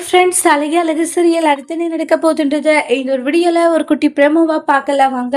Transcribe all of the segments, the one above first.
Friends அழகே அழகு serial அடுத்து என்ன நடக்க போகுதுன்றத இந்த ஒரு வீடியோல ஒரு குட்டி பிரமோவா பார்க்கலாம் வாங்க.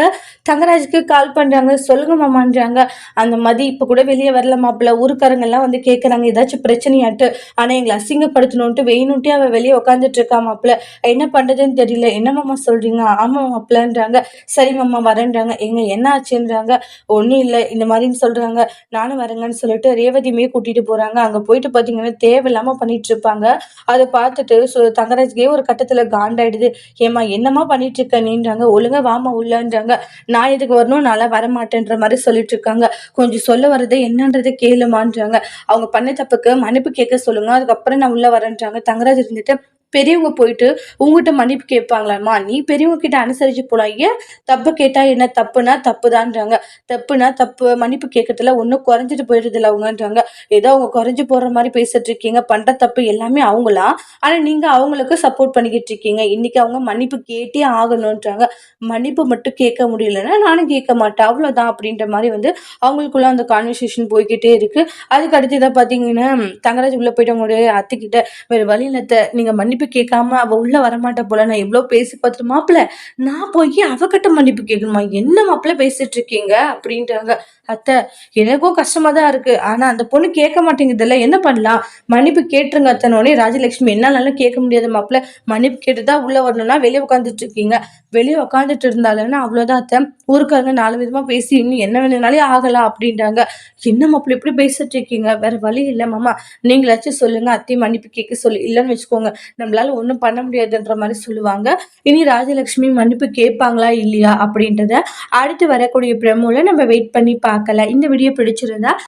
தங்கராஜுக்கு கால் பண்றாங்க. சொல்லுங்க மாமான்றாங்க. அந்த மதி இப்போ கூட வெளியே வரல மாப்பிள்ள. ஊருக்காரங்க எல்லாம் வந்து கேட்கறாங்க ஏதாச்சும் பிரச்சனையாட்டு. ஆனா எங்களை அசிங்கப்படுத்தணும்ட்டு வேணும்ட்டே அவ வெளியே உட்காந்துட்டு இருக்கா மாப்பிள்ள. என்ன பண்றதுன்னு தெரியல. என்ன மாமா சொல்றீங்க? ஆமா மாப்பிள்ளன்றாங்க. சரி மாமா வரேன்றாங்க. என்ன ஆச்சுன்றாங்க. ஒன்றும் இல்லை இந்த மாதிரின்னு சொல்றாங்க. நானும் வரேங்கன்னு சொல்லிட்டு ரேவதியுமே கூட்டிட்டு போறாங்க. அங்க போயிட்டு பாத்தீங்கன்னா தேவையில்லாம பண்ணிட்டு இருப்பாங்க. அதை பார்த்துட்டு தங்கராஜ்கே ஒரு கட்டத்துல காண்டாயிடுது. ஏமா என்னம்மா பண்ணிட்டு இருக்க நீன்றாங்க. ஒழுங்கா வாமா உள்ளன்றாங்க. நான் எதுக்கு வரணும், நல்லா வரமாட்டேன்ற மாதிரி சொல்லிட்டு இருக்காங்க. கொஞ்சம் சொல்ல வர்றது என்னன்றதை கேளுமான்றாங்க. அவங்க பண்ண தப்புக்கு மன்னிப்பு கேட்க சொல்லுங்க, அதுக்கப்புறம் நான் உள்ள வரேன்றாங்க. தங்கராஜ் இருந்துட்டு பெரியவங்க போயிட்டு உங்ககிட்ட மன்னிப்பு கேட்பாங்களாம்மா, நீ பெரியவங்க கிட்ட அனுசரிச்சு போலாம், ஏன் தப்பு கேட்டா என்ன, தப்புனா தப்புதான்றாங்க. தப்புனா தப்பு, மன்னிப்பு கேட்கறதுல ஒன்றும் குறைஞ்சிட்டு போயிடுறது இல்லை அவங்கன்றாங்க. ஏதோ அவங்க குறைஞ்சு போற மாதிரி பேசிட்டு இருக்கீங்க, பண்ற தப்பு எல்லாமே அவங்களா, ஆனா நீங்க அவங்களுக்கு சப்போர்ட் பண்ணிக்கிட்டு இருக்கீங்க. இன்னைக்கு அவங்க மன்னிப்பு கேட்டே ஆகணும்ன்றாங்க. மன்னிப்பு மட்டும் கேட்க முடியலன்னா நானும் கேட்க மாட்டேன் அவ்வளவுதான் அப்படின்ற மாதிரி வந்து அவங்களுக்குள்ள அந்த கான்வர்சேஷன் போய்கிட்டே இருக்கு. அதுக்கு அடுத்ததா பாத்தீங்கன்னா தங்கராஜ் உள்ள போயிட்டு அவங்களுடைய அத்தைக்கிட்ட, வேற வழி இல்லத்த, நீங்க மன்னிப்பு கேட்காம அவ உள்ள வரமாட்ட போல, நான் எவ்வளவு பேசி பார்த்துட்டு மாப்பிள்ள, நான் போய் அவகிட்ட மன்னிப்பு கேட்கணுமா, என்ன மாப்பிள்ள பேசிட்டு இருக்கீங்க அப்படின்றாங்க. அத்தை, எனக்கும் கஷ்டமா தான் இருக்கு, ஆனா அந்த பொண்ணு கேட்க மாட்டேங்குதுல்ல, என்ன பண்ணலாம், மன்னிப்பு கேட்டுருங்க அத்தனோடனே. ராஜலட்சுமி, என்னாலும் கேட்க முடியாது மாப்பிள்ள, மன்னிப்பு கேட்டுதான் உள்ள வரணும்னா வெளியே உட்காந்துட்டு இருக்கீங்க, வெளியே உட்காந்துட்டு இருந்தாலும்னா அவ்வளவுதான் அத்தை, ஊருக்காரங்க 4 விதமா பேசி இன்னும் என்ன வேணும்னாலே ஆகலாம் அப்படின்றாங்க. என்ன மாப்பிள்ள இப்படி பேசிட்டு இருக்கீங்க, வேற வழி இல்லை மாமா, நீங்களாச்சும் சொல்லுங்க, அத்தை மன்னிப்பு கேட்க சொல்லி, இல்லைன்னு வச்சுக்கோங்க நம்மளால ஒண்ணும் பண்ண முடியாதுன்ற மாதிரி சொல்லுவாங்க. இனி ராஜலட்சுமி மன்னிப்பு கேட்பாங்களா இல்லையா அப்படின்றத அடுத்து வரக்கூடிய பிரமோல நம்ம வெயிட் பண்ணி பார்க்கலாம். இந்த வீடியோ பிடிச்சிருந்தா